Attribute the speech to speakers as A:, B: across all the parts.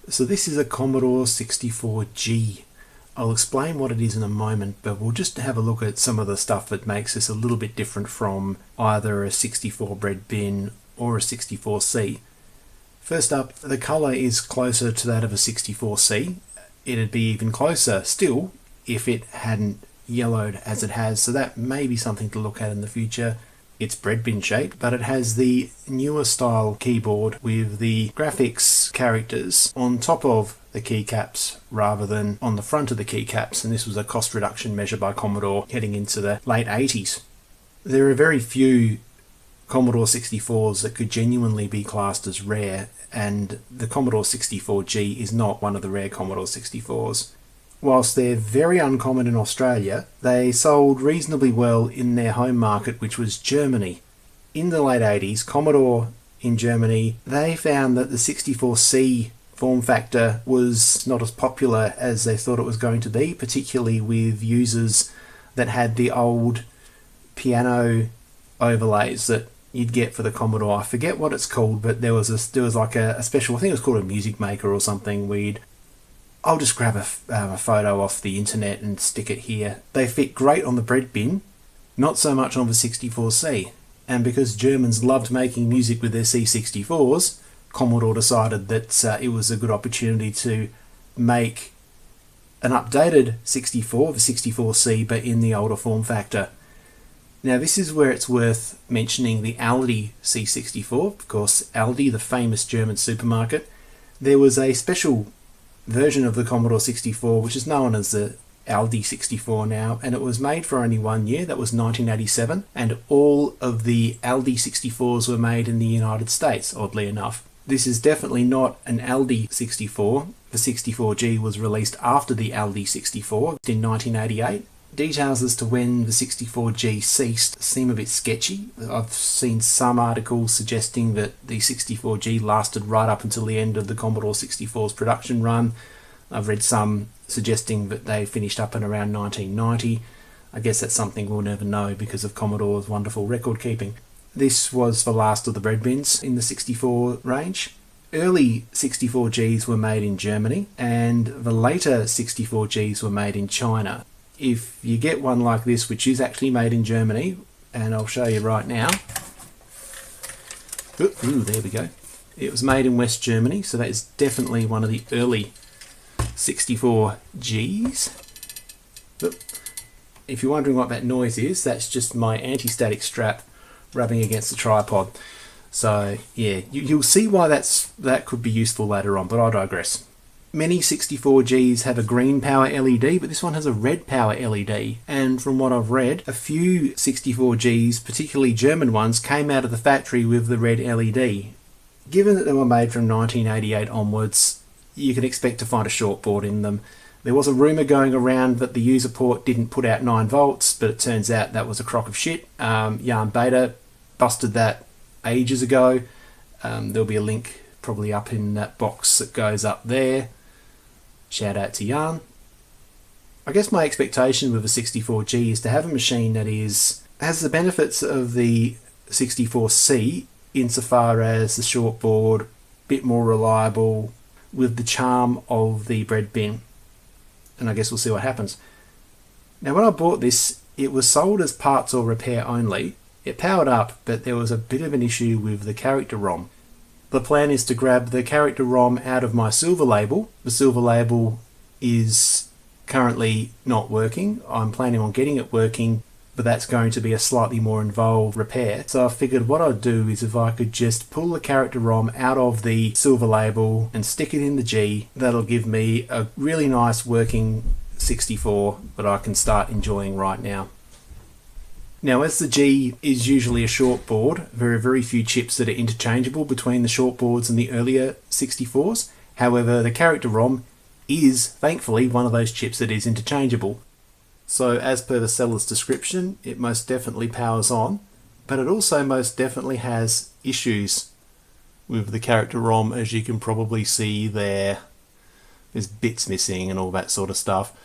A: So this is a Commodore 64G. I'll explain what it is in a moment, but we'll just have a look at some of the stuff that makes this a little bit different from either a 64 Breadbin or a 64C. First up, the colour is closer to that of a 64C. It'd be even closer still if it hadn't yellowed as it has, so that may be something to look at in the future. It's Breadbin shaped, but it has the newer style keyboard with the graphics characters on top of the keycaps rather than on the front of the keycaps, and this was a cost reduction measure by Commodore heading into the late 80s. There are very few Commodore 64s that could genuinely be classed as rare, and the Commodore 64G is not one of the rare Commodore 64s. Whilst they're very uncommon in Australia, they sold reasonably well in their home market, which was Germany. In the late 80s, Commodore in Germany, they found that the 64C form factor was not as popular as they thought it was going to be, particularly with users that had the old piano overlays that you'd get for the Commodore. I forget what it's called, but there was like a special, I think it was called a Music Maker or something. I'll just grab a photo off the internet and stick it here. They fit great on the Breadbin, not so much on the 64C. And because Germans loved making music with their C64s, Commodore decided that it was a good opportunity to make an updated 64, the 64C, but in the older form factor. Now this is where it's worth mentioning the Aldi C64. Of course, Aldi, the famous German supermarket. There was a special version of the Commodore 64 which is known as the Aldi 64 now, and it was made for only 1 year. That was 1987, and all of the Aldi 64s were made in the United States, oddly enough. This is definitely not an Aldi 64. The 64G was released after the Aldi 64 in 1988. Details as to when the 64G ceased seem a bit sketchy. I've seen some articles suggesting that the 64G lasted right up until the end of the Commodore 64's production run. I've read some suggesting that they finished up in around 1990. I guess that's something we'll never know because of Commodore's wonderful record keeping. This was the last of the Breadbins in the 64 range. Early 64Gs were made in Germany, and the later 64Gs were made in China. If you get one like this, which is actually made in Germany, and I'll show you right now. Ooh, there we go. It was made in West Germany, so that is definitely one of the early 64Gs. If you're wondering what that noise is, that's just my anti-static strap rubbing against the tripod. So yeah, you'll see why that could be useful later on, but I digress. Many 64Gs have a green power LED, but this one has a red power LED. And from what I've read, a few 64Gs, particularly German ones, came out of the factory with the red LED. Given that they were made from 1988 onwards, you can expect to find a shortboard in them. There was a rumour going around that the user port didn't put out 9 volts, but it turns out that was a crock of shit. Yarn Beta busted that ages ago. There'll be a link probably up in that box that goes up there. Shout out to Yarn. I guess my expectation with a 64G is to have a machine that has the benefits of the 64C insofar as the shortboard, bit more reliable, with the charm of the Breadbin. And I guess we'll see what happens. Now when I bought this, it was sold as parts or repair only. It powered up, but there was a bit of an issue with the character ROM. The plan is to grab the character ROM out of my Silver Label. The Silver Label is currently not working. I'm planning on getting it working, but that's going to be a slightly more involved repair. So I figured what I'd do is if I could just pull the character ROM out of the Silver Label and stick it in the G, that'll give me a really nice working 64 that I can start enjoying right now. Now, as the G is usually a short board, there are very few chips that are interchangeable between the short boards and the earlier 64s. However, the character ROM is, thankfully, one of those chips that is interchangeable. So, as per the seller's description, it most definitely powers on, but it also most definitely has issues with the character ROM, as you can probably see there. There's bits missing and all that sort of stuff.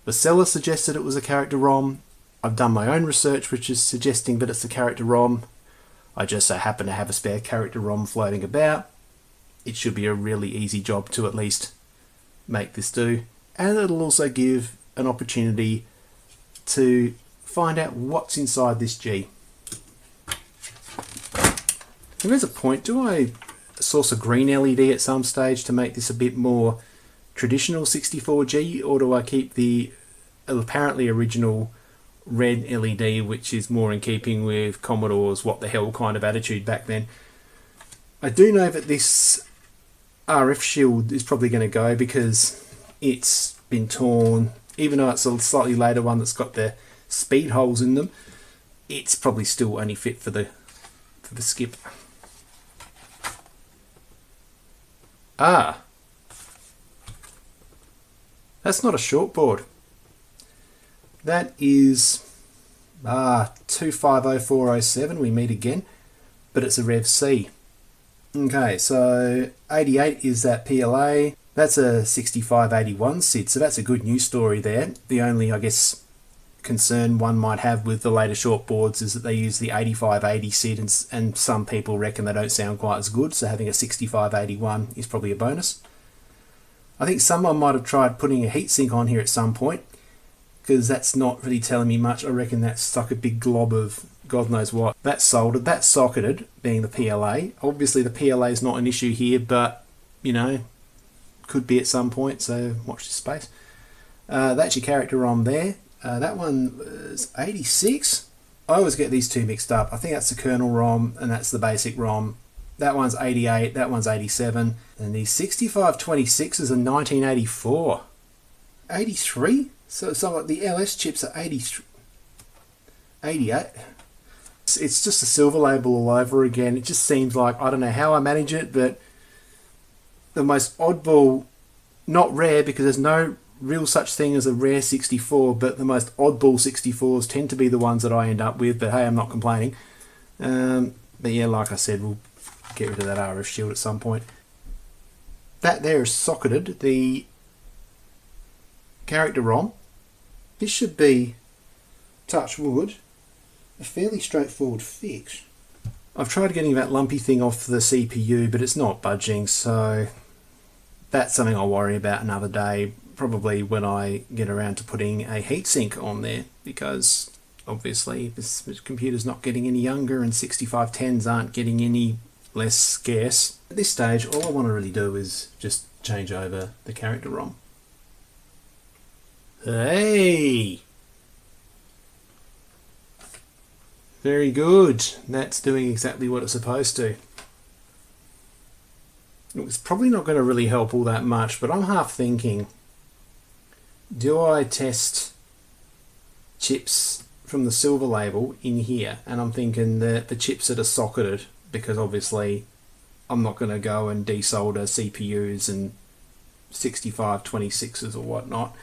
A: The seller suggested it was a character ROM. I've done my own research which is suggesting that it's a character ROM. I just so happen to have a spare character ROM floating about. it should be a really easy job to at least make this do. And it'll also give an opportunity to find out what's inside this G. There is a point, do I source a green LED at some stage to make this a bit more traditional 64G, or do I keep the apparently original red LED, which is more in keeping with Commodore's what the hell kind of attitude back then? I do know that this RF shield is probably going to go because it's been torn. Even though it's a slightly later one that's got the speed holes in them, it's probably still only fit for the skip. Ah, that's not a shortboard. That is 250407. We meet again, but it's a Rev C. Okay, so 88 is that PLA. That's a 6581 SID, so that's a good news story there. The only, I guess, concern one might have with the later shortboards is that they use the 8580 SID, and some people reckon they don't sound quite as good, so having a 6581 is probably a bonus. I think someone might have tried putting a heatsink on here at some point, because that's not really telling me much. I reckon that's stuck a big glob of God knows what. That's soldered, that's socketed, being the PLA. Obviously the PLA is not an issue here, but, you know, could be at some point, so watch this space. That's your character ROM there. That one is 86. I always get these two mixed up. I think that's the kernel ROM and that's the basic ROM. That one's 88, that one's 87. And the 6526 is a 1984. 83? So like the LS chips are 83. 88. It's just a silver label all over again. It just seems like, I don't know how I manage it, but the most oddball, not rare because there's no real such thing as a rare 64, but the most oddball 64s tend to be the ones that I end up with, but hey, I'm not complaining. But yeah, like I said, we'll get rid of that RF shield at some point. That there is socketed, the character ROM. This should be, touch wood, a fairly straightforward fix. I've tried getting that lumpy thing off the CPU, but it's not budging, so that's something I'll worry about another day, probably when I get around to putting a heatsink on there, because obviously this computer's not getting any younger and 6510s aren't getting any less scarce. At this stage, all I want to really do is just change over the character ROM. Hey! Very good. That's doing exactly what it's supposed to. It's probably not going to really help all that much, but I'm half thinking, do I test chips from the silver label in here? And I'm thinking that the chips that are socketed, because obviously I'm not going to go and desolder CPUs and 6526s or whatnot.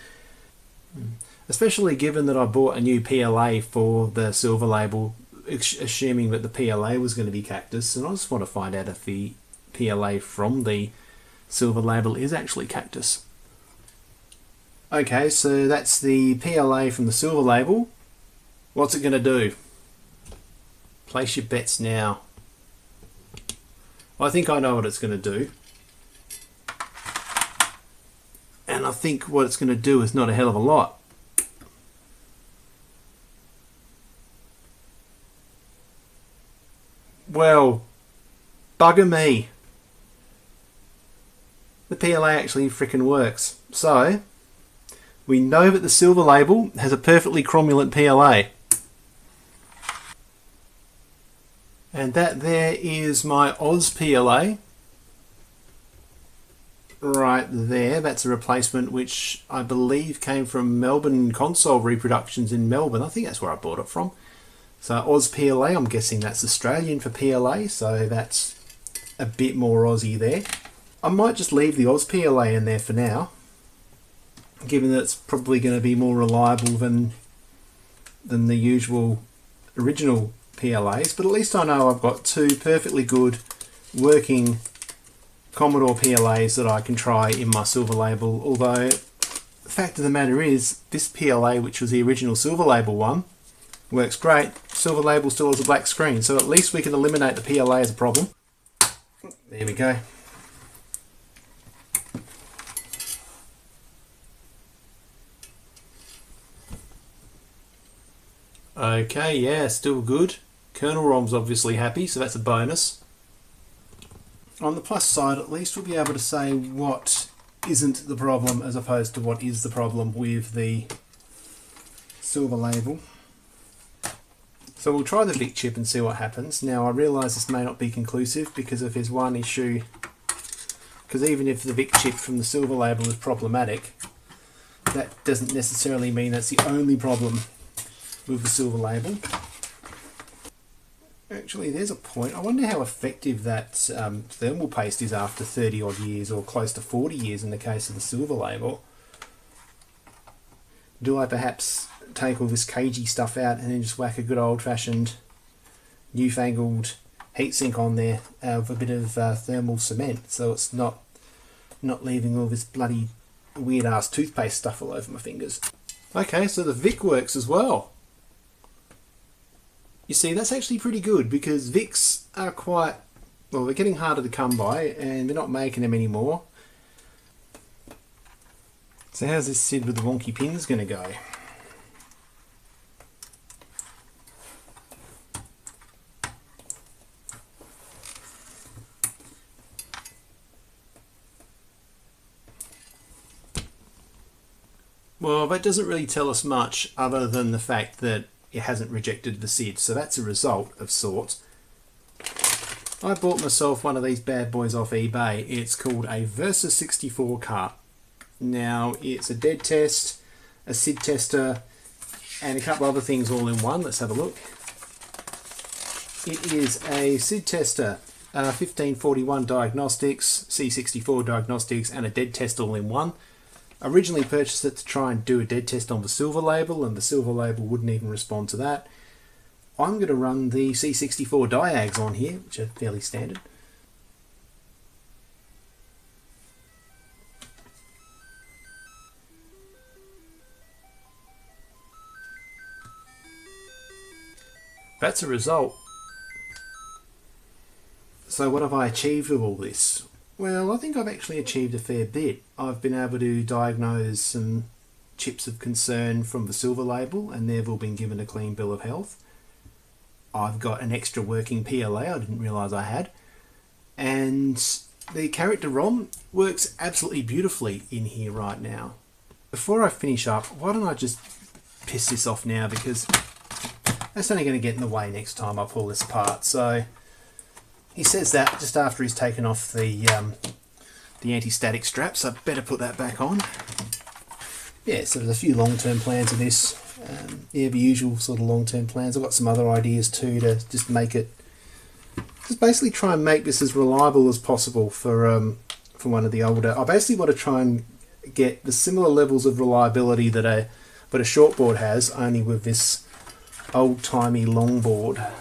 A: Especially given that I bought a new PLA for the silver label, assuming that the PLA was going to be Cactus, and I just want to find out if the PLA from the silver label is actually Cactus. Okay, so that's the PLA from the silver label. What's it going to do? Place your bets now. I think I know what it's going to do. And I think what it's going to do is not a hell of a lot. Well, bugger me. The PLA actually frickin' works. So, we know that the silver label has a perfectly cromulent PLA. And that there is my Oz PLA. Right there, that's a replacement which I believe came from Melbourne console reproductions in Melbourne. I think that's where I bought it from. So Oz PLA, I'm guessing that's Australian for PLA, so that's a bit more Aussie there. I might just leave the Oz PLA in there for now, given that it's probably going to be more reliable than the usual original PLAs, but at least I know I've got two perfectly good working Commodore PLAs that I can try in my silver label, although the fact of the matter is this PLA, which was the original silver label one, works great. Silver label still has a black screen, so at least we can eliminate the PLA as a problem. There we go. Okay, yeah, still good. Kernel ROM's obviously happy, so that's a bonus. On the plus side, at least we'll be able to say what isn't the problem as opposed to what is the problem with the silver label. So we'll try the VIC chip and see what happens. Now I realise this may not be conclusive because if there's one issue, because even if the VIC chip from the silver label is problematic, that doesn't necessarily mean that's the only problem with the silver label. Actually, there's a point. I wonder how effective that thermal paste is after 30 odd years, or close to 40 years in the case of the silver label. Do I perhaps take all this cagey stuff out and then just whack a good old-fashioned newfangled heatsink on there with a bit of thermal cement, so it's not leaving all this bloody weird-ass toothpaste stuff all over my fingers. Okay, so the VIC works as well. You see, that's actually pretty good because VICs are quite, well, they're getting harder to come by and they're not making them anymore. So how's this SID with the wonky pins going to go? Well, that doesn't really tell us much other than the fact that it hasn't rejected the SID, so that's a result of sorts. I bought myself one of these bad boys off eBay. It's called a Versa 64 cart. Now, it's a dead test, a SID tester, and a couple other things all in one. Let's have a look. It is a SID tester, 1541 diagnostics, C64 diagnostics, and a dead test all in one. Originally purchased it to try and do a dead test on the silver label, and the silver label wouldn't even respond to that. I'm going to run the C64 diags on here, which are fairly standard. That's a result. So what have I achieved with all this? Well, I think I've actually achieved a fair bit. I've been able to diagnose some chips of concern from the silver label, and they've all been given a clean bill of health. I've got an extra working PLA I didn't realise I had, and the character ROM works absolutely beautifully in here right now. Before I finish up, why don't I just piss this off now, because that's only going to get in the way next time I pull this apart. So he says that just after he's taken off the anti-static straps. I better put that back on. Yeah, so there's a few long-term plans of this. Yeah, the usual sort of long-term plans. I've got some other ideas too to just make it, just basically try and make this as reliable as possible for one of the older. I basically want to try and get the similar levels of reliability that a shortboard has, only with this old-timey longboard.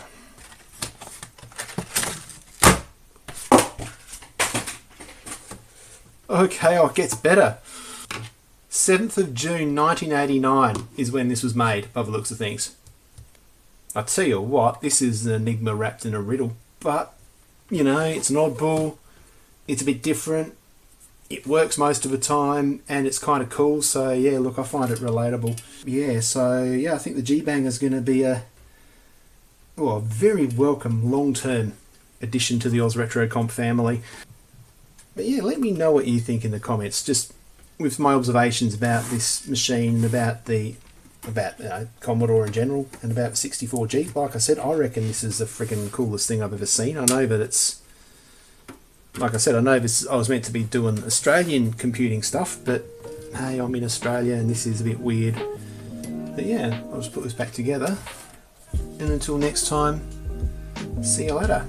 A: Okay, oh, it gets better. 7th of June 1989 is when this was made, by the looks of things. I tell you what, this is an enigma wrapped in a riddle. But, you know, it's an oddball, it's a bit different, it works most of the time, and it's kind of cool, so yeah, look, I find it relatable. Yeah, so yeah, I think the G-Bang is going to be a very welcome long-term addition to the Oz Retro Comp family. But yeah, let me know what you think in the comments, just with my observations about this machine, about Commodore in general, and about the 64G. Like I said, I reckon this is the freaking coolest thing I've ever seen. I know that it's, like I said, I know this. I was meant to be doing Australian computing stuff, but hey, I'm in Australia and this is a bit weird. But yeah, I'll just put this back together. And until next time, see you later.